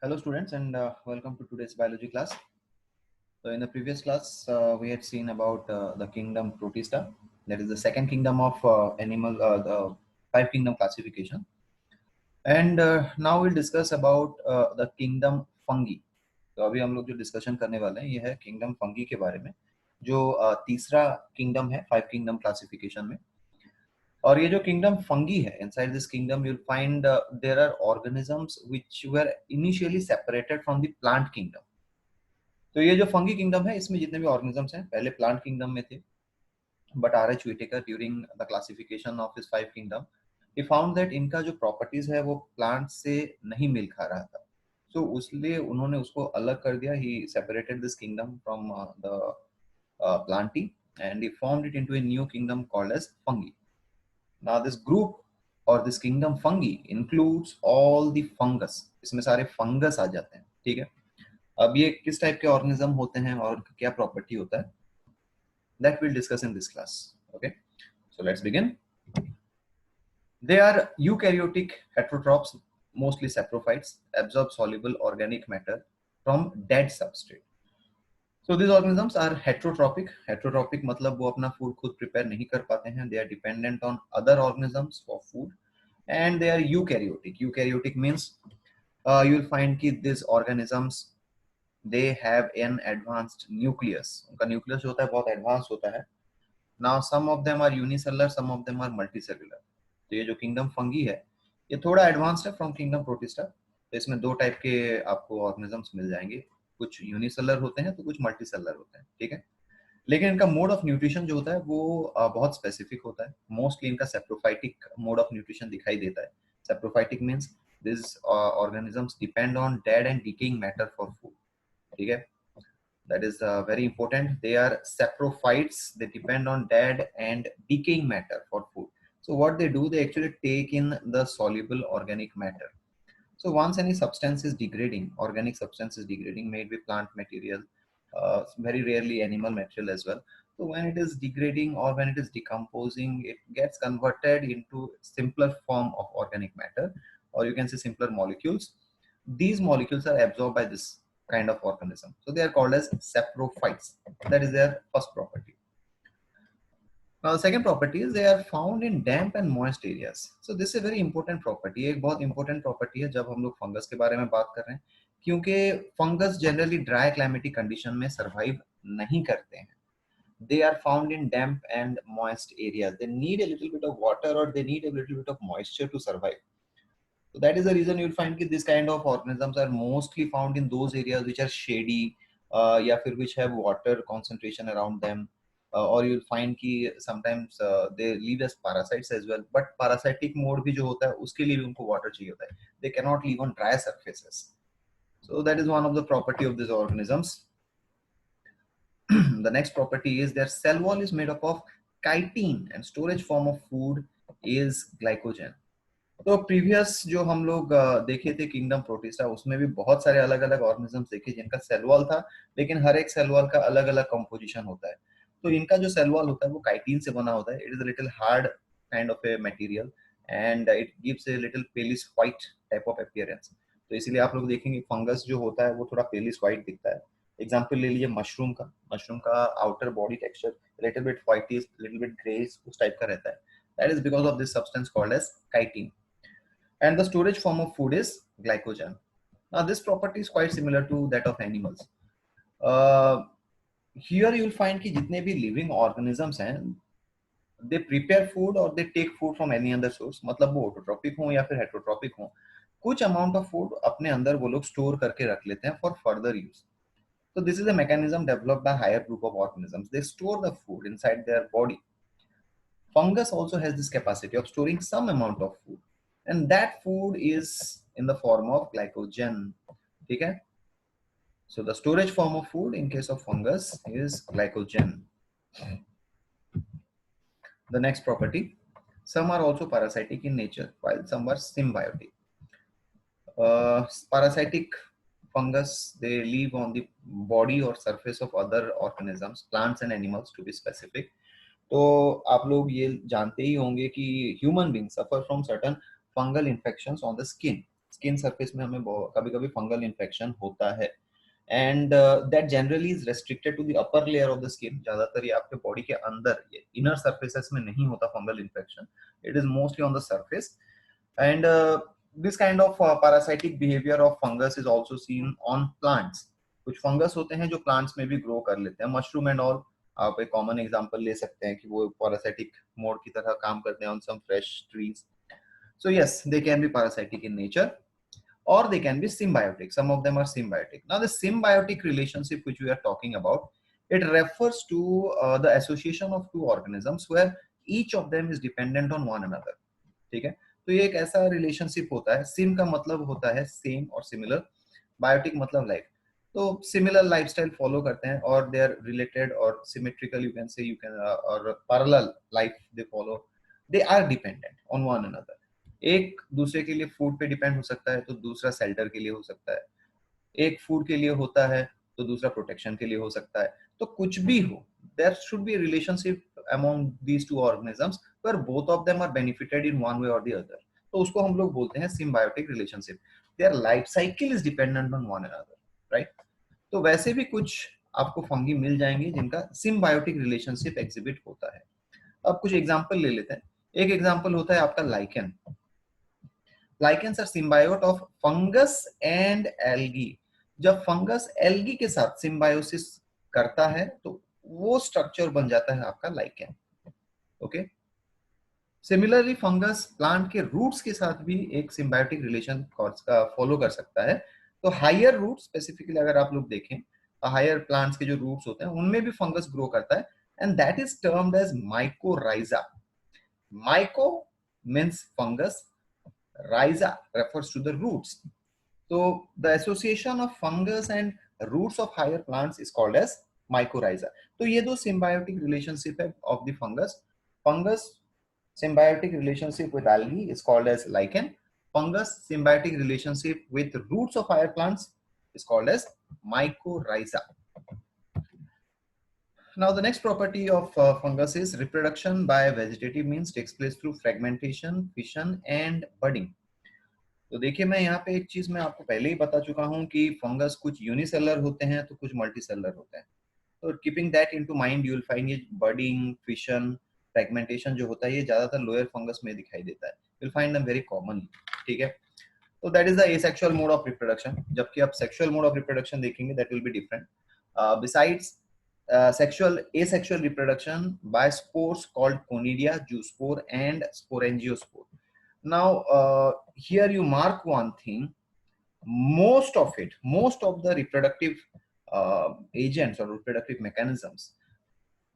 Hello students and welcome to today's biology class. So in the previous class we had seen about the kingdom Protista, that is the second kingdom of animal, the five kingdom classification, and now we'll discuss about the kingdom fungi. तो अभी हम लोग जो discussion करने वाले हैं ये है किंगडम फंगी के बारे में, जो तीसरा किंगडम है फाइव किंगडम क्लासिफिकेशन में। और ये जो किंगडम फंगी है, inside this kingdom you will find there are organisms which were initially separated from the plant kingdom. तो ये जो फंगी किंगडम है इसमें जितने भी ऑर्गेनिजम्स हैं पहले प्लांट किंगडम में थे, but R H. Whittaker during the classification of his five kingdom he found that इनका जो प्रॉपर्टीज है वो प्लांट से नहीं मिल खा रहा था। सो उसलिए उन्होंने उसको अलग कर दिया। He separated this kingdom from the plantae and he formed it into a new kingdom called as fungi. Now this group और this kingdom fungi includes all the fungus. इसमें सारे फंगस आ जाते हैं, ठीक है। अब ये किस टाइप के ऑर्गेनिज्म होते हैं और क्या प्रॉपर्टी होता है, that we'll discuss in this class. Okay, so let's begin. They are eukaryotic heterotrophs, mostly saprophytes, absorb soluble organic matter from dead substrate. So these organisms are heterotropic. Heterotropic मतलब वो अपना food खुद prepare नहीं कर पाते हैं. They are dependent on other organisms for food, and they are eukaryotic. Eukaryotic means you will find कि these organisms they have an advanced nucleus. उनका nucleus जो होता है बहुत advanced होता है. Now some of them are unicellular, some of them are multicellular. तो ये जो किंगडम फंगी है ये थोड़ा एडवांस्ड है फ्रॉम किंगडम प्रोटिस्टा। तो इसमें दो टाइप के आपको ऑर्गेनिजम्स मिल जाएंगे, कुछ यूनिसेलर होते हैं तो कुछ मल्टीसेलर होते हैं, ठीक है। लेकिन इनका मोड ऑफ न्यूट्रिशन जो होता है वो बहुत स्पेसिफिक होता है। मोस्टली इनका सेप्रोफाइटिक मोड ऑफ न्यूट्रिशन दिखाई देता है। Saprophytic means this organisms depend on dead and decaying matter for food, ठीक है। That is very important. They are saprophytes. They depend on dead and decaying matter for food. So what they do, they actually take in the soluble organic matter. So once any substance is degrading, organic substance is degrading, made with plant material, very rarely animal material as well. So when it is degrading or when it is decomposing, it gets converted into simpler form of organic matter, or you can say simpler molecules. These molecules are absorbed by this kind of organism. So they are called as saprophytes. That is their first property. Now the second property is they are found in damp and moist areas. So this is a very important property. एक बहुत important property है जब हम लोग fungus के बारे में बात कर रहे हैं, क्योंकि fungus generally dry climatic condition में सरवाइव नहीं करते हैं. They are found in damp and moist areas. They need a little bit of water or they need a little bit of moisture to survive. So that is the reason you'll find that this kind of organisms are mostly found in those areas which are shady, या फिर which have water concentration around them, or you'll find कि sometimes they live as parasites as well. But parasitic mode भी जो होता है उसके लिए भी उनको water चाहिए होता है. They cannot live on dry surfaces. So that is one of the property of these organisms. The next property is their cell wall is made up of chitin and storage form of food is glycogen. तो previous जो हम लोग देखे थे kingdom protista, उसमें भी बहुत सारे अलग अलग ऑर्गेनिजम्स देखे जिनका सेल वॉल था, लेकिन हर एक सेल वॉल का अलग अलग कंपोजिशन होता है। तो इनका जो सेल वॉल होता है वो काइटिन से बना होता है। It is a little hard kind of a material and it gives a little palish white type of appearance. तो इसीलिए आप लोग देखेंगे फंगस जो होता है वो थोड़ा पेलिश व्हाइट दिखता है। एग्जाम्पल ले लीजिए मशरूम का outer body texture little bit whitish, little bit greyish उस टाइप का रहता है। That is because of this substance called as chitin. And the storage form of food is glycogen. Now this property is quite similar to that of animals. uh, Here you will find कि जितने भी living organisms हैं they prepare food or they take food from any other source, मतलब वो autotrophic हो या फिर heterotropic हो, कुछ amount of food अपने अंदर वो लोग store करके रख लेते हैं for further use. So this is a mechanism developed by higher group of organisms. They store the food inside their body. Fungus also has this capacity of storing some amount of food, and that food is in the form of glycogen. Okay? So the storage form of food in case of fungus is glycogen. The next property, some are also parasitic in nature while some are symbiotic. Parasitic fungus, they live on the body or surface of other organisms, plants and animals to be specific. तो आप लोग ये जानते ही होंगे कि human being suffer from certain fungal infections on the skin, skin surface में हमें कभी कभी फंगल इन्फेक्शन होता है, and that generally is restricted to the upper layer of the skin. ज्यादातर ये आपके बॉडी के अंदर, ये इनर सरफेसेस में नहीं होता fungal infection, it is mostly on the surface. And this kind of parasitic behavior of fungus is also seen on plants. कुछ फंगस होते हैं जो प्लांट्स में भी ग्रो कर लेते हैं, मशरूम एंड ऑल। आप एक कॉमन एग्जांपल ले सकते हैं कि वो पैरासाइटिक मोड की तरह काम करते हैं on some fresh trees. So yes, they can be parasitic in nature or they can be symbiotic. Some of them are symbiotic. Now, the symbiotic relationship which we are talking about, it refers to the association of two organisms where each of them is dependent on one another. ठीक है, तो ये एक ऐसा relationship होता है। SIM का मतलब होता है सेम और सिमिलर, बायोटिक मतलब लाइफ। तो सिमिलर लाइफस्टाइल फॉलो करते हैं और दे आर रिलेटेड और symmetrical, you can say, you can, और parallel life they follow, they are dependent on one another. एक दूसरे के लिए फूड पे डिपेंड हो सकता है तो दूसरा शेल्टर के लिए हो सकता है, एक फूड के लिए होता है तो दूसरा प्रोटेक्शन के लिए हो सकता है। तो कुछ भी हो, there should be relationship among these two organisms where both of them are benefited in one way or the other. तो उसको हम लोग बोलते हैं symbiotic relationship. Their life cycle is dependent on one another, right? तो वैसे भी कुछ आपको फंगी मिल जाएंगे जिनका सिम्बायोटिक रिलेशनशिप एग्जिबिट होता है। अब कुछ एग्जांपल ले लेते हैं। एक एग्जांपल होता है आपका lichen. Lichens are symbiont of fungus and algae. जब फंगस एल्गी के साथ सिम्बायोसिस करता है तो वो स्ट्रक्चर बन जाता है आपका lichen. Okay, similarly fungus plant के रूट्स के साथ भी एक सिम्बायोटिक रिलेशन का फॉलो कर सकता है। तो हायर रूट, स्पेसिफिकली अगर आप लोग देखें, हायर प्लांट्स के जो रूट्स होते हैं उनमें भी फंगस ग्रो करता है, and that is termed as mycorrhiza. Myco means fungus, rhiza refers to the roots. So the association of fungus and roots of higher plants is called as mycorrhiza. तो ये दो symbiotic relationship है of the fungus. Fungus symbiotic relationship with algae is called as lichen. Fungus symbiotic relationship with roots of higher plants is called as mycorrhiza. Now the next property of fungus is reproduction by vegetative means takes place through fragmentation, fission and budding. तो देखिए, मैं यहाँ पे एक चीज मैं आपको पहले ही बता चुका हूँ कि फंगस कुछ यूनिसेलर होते हैं तो कुछ मल्टीसेलर होते हैं। तो keeping that into mind, you will find ये बडिंग, फिशन, फ्रेगमेंटेशन जो होता है ये ज्यादातर लोअर फंगस में दिखाई देता है। You will find them very common. ठीक है, तो that is the asexual mode of reproduction. जबकि आप सेक्सुअल मोड ऑफ रिप्रोडक्शन देखेंगे, that will be different. Besides sexual asexual reproduction by spores called conidia, zoospore and sporangiospore. Now here you mark one thing, most of the reproductive agents or reproductive mechanisms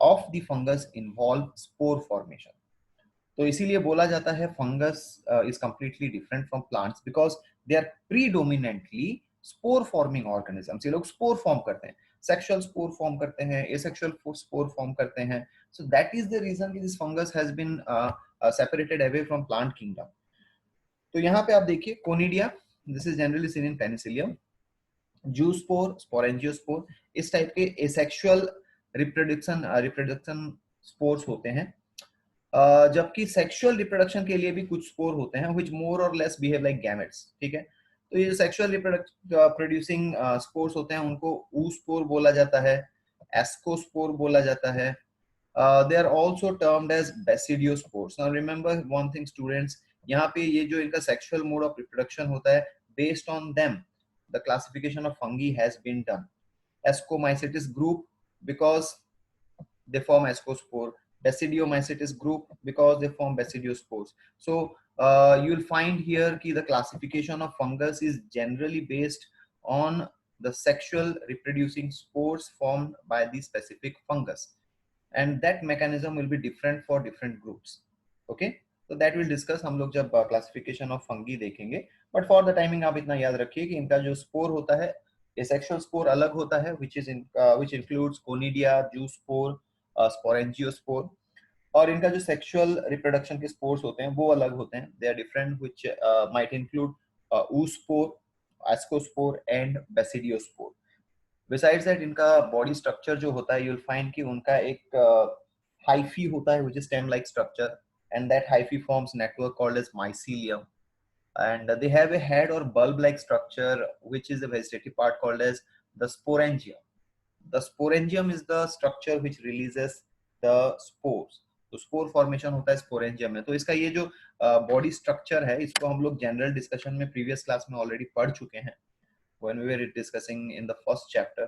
of the fungus involve spore formation. तो इसीलिए बोला जाता है fungus is completely different from plants because they are predominantly spore forming organisms. ये लोग spore form करते हैं, sexual spore form करते हैं, एसेक्सुअल स्पोर फॉर्म करते हैं। So that is the reason this fungus has been separated away from plant kingdom. तो यहाँ पे आप देखिए conidia, this is generally seen in penicillium, zoospore, sporangiospore, इस टाइप के एसेक्सुअल रिप्रोडक्शन स्पोर्स होते हैं। जबकि सेक्सुअल रिप्रोडक्शन के लिए भी कुछ स्पोर होते हैं व्हिच मोर और लेस बिहेव लाइक गैमेट्स। ठीक है, तो ये सेक्सुअल प्रोड्यूसिंग स्पोर्स होते हैं उनको oospore बोला जाता है, ascospore बोला जाता है। They are also termed as basidiospores. Now remember one thing students, यहाँ पे ये जो इनका सेक्सुअल मोड ऑफ रिप्रोडक्शन होता है, based on them the classification of fungi has been done. Ascomycetes group because they form ascospore, Basidiomycetes group because they form basidiospores. So you will find here that the classification of fungus is generally based on the sexual reproducing spores formed by the specific fungus, and that mechanism will be different for different groups. Okay, so that will discuss हम लोग जब classification of fungi देखेंगे, but for the timing आप इतना याद रखिए कि इनका जो spore होता है, asexual spore अलग होता है, which includes conidia, zoospore, sporangiospore, और इनका जो सेक्सुअल रिप्रोडक्शन के स्पोर्स होते हैं वो अलग होते हैं, they are different, which might include oospore, ascospore and basidiospore. Besides that, इनका बॉडी स्ट्रक्चर जो होता है, यू विल फाइंड कि उनका एक हाइफी होता है which is stem like structure, and that hyphae forms network called as mycelium. and they have a head or bulb-like structure, which is a vegetative part called as the sporangium. The sporangium is the structure which releases the spores. तो spore formation होता है sporangium में. तो इसका ये जो body structure है, इसको हम लोग जनरल डिस्कशन में प्रीवियस क्लास में ऑलरेडी पढ़ चुके हैं when we were discussing in the first chapter.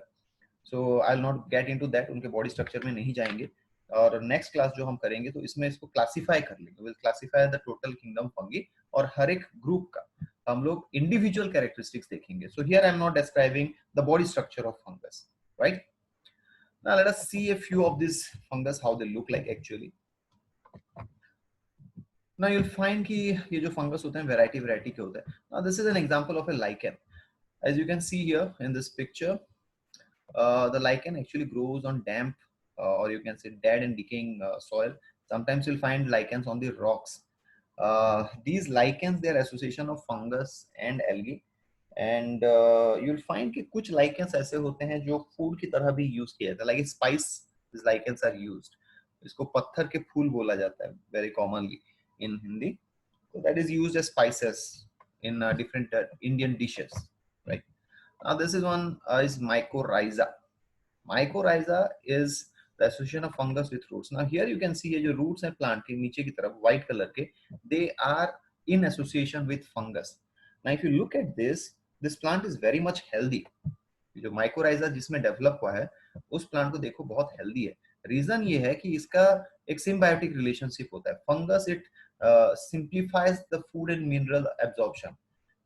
So I'll not get into that, उनके बॉडी स्ट्रक्चर में नहीं जाएंगे. और नेक्स्ट क्लास जो हम करेंगे तो इसमें इसको क्लासिफाई कर लेंगे. Will classify the total kingdom fungi, और हर एक ग्रुप का हम लोग इंडिविजुअल कैरेक्टरिस्टिक्स देखेंगे. So here I am not describing the body structure of fungus, right? Now let us see a few of these fungus, how they look like actually. Now you'll find कि ये जो fungus होते हैं variety के होते हैं. Now this is an example of a lichen. As you can see here in this picture, the lichen actually grows on damp or you can say dead and decaying soil. Sometimes you'll find lichens on the rocks. These lichens, they are association of fungus and algae. And you'll find कि कुछ lichens ऐसे होते हैं जो food की तरह भी use किया जाता है. Like spice lichens are used. इसको पत्थर के फूल बोला जाता है very commonly in Hindi. So that is used as spices in different Indian dishes, right? Now this is one is mycorrhiza. Mycorrhiza is the association of fungus with roots. Now here you can see ये जो roots हैं plant के नीचे की तरफ white color के, they are in association with fungus. Now if you look at this plant is very much healthy. जो mycorrhiza जिसमें डेवलप हुआ है उस प्लांट को देखो बहुत हेल्दी है. रीजन ये है कि इसका एक सिम्बायोटिक रिलेशनशिप होता है. Fungus it simplifies the food and mineral absorption.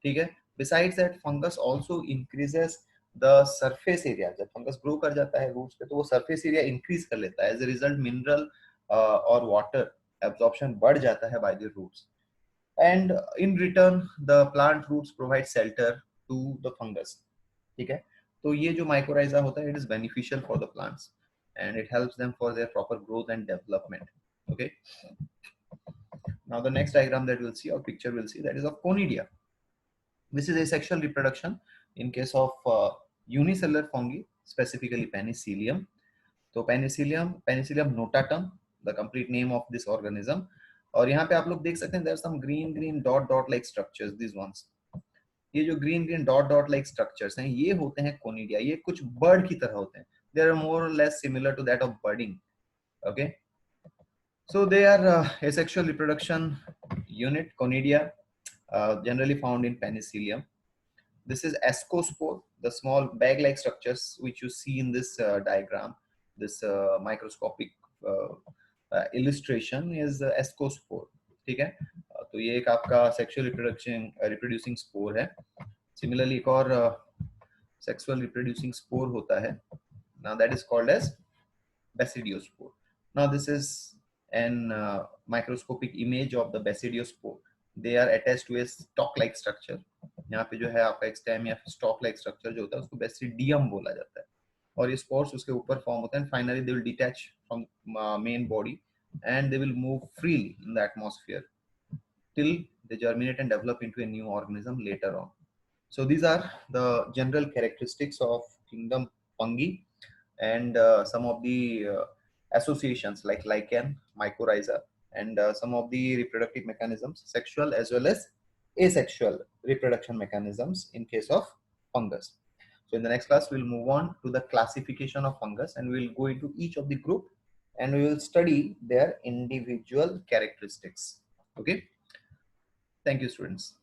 ठीक है. Besides that, fungus also increases the surface area. जब फंगस ग्रो कर जाता है रूट्स पे तो वो सरफेस एरिया इंक्रीज कर लेता है. एज ए रिजल्ट मिनरल और वाटर एब्जॉर्प्शन बढ़ जाता है by the roots. And in return the plant roots provide shelter to the fungus. ठीक है. तो ये जो mycorrhiza होता है, it is beneficial for the plants and it helps them for their proper growth and development. Okay. Now the next diagram that we'll see or picture we'll see, that is of conidia. This is asexual reproduction in case of unicellular fungi, specifically penicillium. तो Penicillium notatum, the complete name of this organism. और यहाँ पे आप लोग देख सकते हैं there are some green dot like structures, these ones. ये जो green dot like structures हैं, ये होते हैं conidia. ये कुछ bird की तरह होते हैं. They are more or less similar to that of budding. Okay. So they are asexual reproduction unit, conidia, generally found in Penicillium. This is ascospore, the small bag-like structures which you see in this diagram. This microscopic illustration is ascospore. ठीक है. तो ये एक आपका sexual reproducing spore है. Similarly एक और sexual reproducing spore होता है. Now that is called as basidiospore. Now this is an microscopic image of the basidiospore. They are attached to a stalk-like structure. यहाँ पे जो है आपका एक स्टेम या stalk-like structure जो होता है उसको basidium बोला जाता है. और ये spores उसके ऊपर form होते हैं. Finally they will detach from main body and they will move freely in the atmosphere till they germinate and develop into a new organism later on. So these are the general characteristics of kingdom fungi and some of the associations like lichen, mycorrhiza, and some of the reproductive mechanisms, sexual as well as asexual reproduction mechanisms in case of fungus. So in the next class, we'll move on to the classification of fungus and we'll go into each of the group and we will study their individual characteristics. Okay. Thank you, students.